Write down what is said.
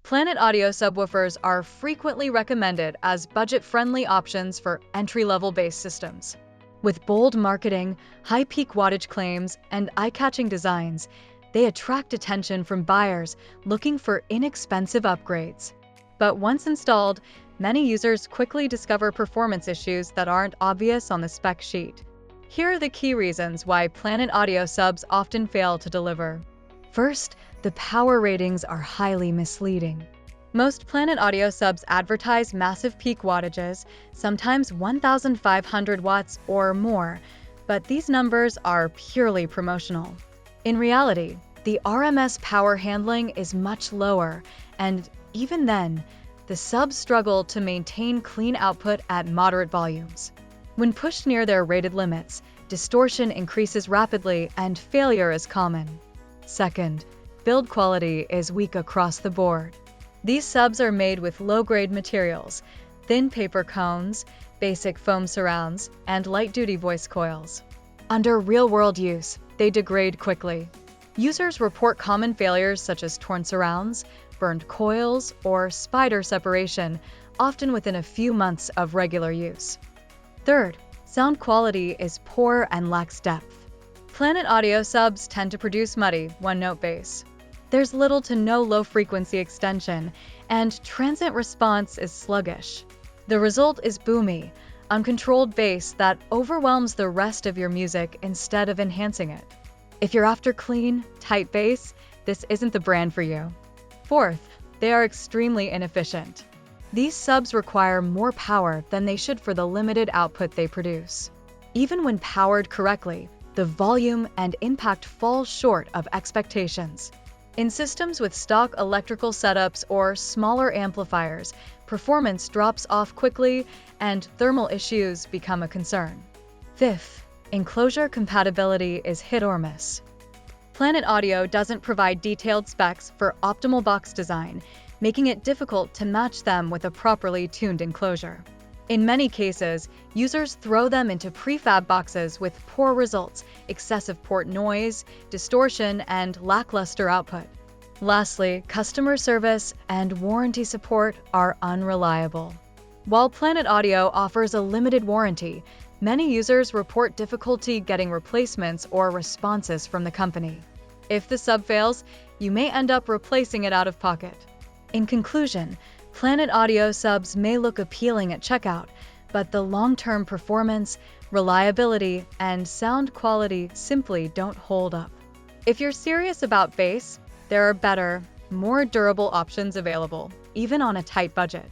Planet Audio subwoofers are frequently recommended as budget-friendly options for entry-level bass systems. With bold marketing, high peak wattage claims, and eye-catching designs, they attract attention from buyers looking for inexpensive upgrades. But once installed, many users quickly discover performance issues that aren't obvious on the spec sheet. Here are the key reasons why Planet Audio subs often fail to deliver. First, the power ratings are highly misleading. Most Planet Audio subs advertise massive peak wattages, sometimes 1,500 watts or more, but these numbers are purely promotional. In reality, the RMS power handling is much lower, and even then, the subs struggle to maintain clean output at moderate volumes. When pushed near their rated limits, distortion increases rapidly and failure is common. Second, build quality is weak across the board. These subs are made with low-grade materials, thin paper cones, basic foam surrounds, and light-duty voice coils. Under real-world use, they degrade quickly. Users report common failures such as torn surrounds, burned coils, or spider separation, often within a few months of regular use. Third, sound quality is poor and lacks depth. Planet Audio subs tend to produce muddy, one-note bass. There's little to no low-frequency extension, and transient response is sluggish. The result is boomy, uncontrolled bass that overwhelms the rest of your music instead of enhancing it. If you're after clean, tight bass, this isn't the brand for you. Fourth, they are extremely inefficient. These subs require more power than they should for the limited output they produce. Even when powered correctly, the volume and impact fall short of expectations. In systems with stock electrical setups or smaller amplifiers, performance drops off quickly and thermal issues become a concern. Fifth, enclosure compatibility is hit or miss. Planet Audio doesn't provide detailed specs for optimal box design, making it difficult to match them with a properly tuned enclosure. In many cases, users throw them into prefab boxes with poor results, excessive port noise, distortion, and lackluster output. Lastly, customer service and warranty support are unreliable. While Planet Audio offers a limited warranty, many users report difficulty getting replacements or responses from the company. If the sub fails, you may end up replacing it out of pocket. In conclusion, Planet Audio subs may look appealing at checkout, but the long-term performance, reliability, and sound quality simply don't hold up. If you're serious about bass, there are better, more durable options available, even on a tight budget.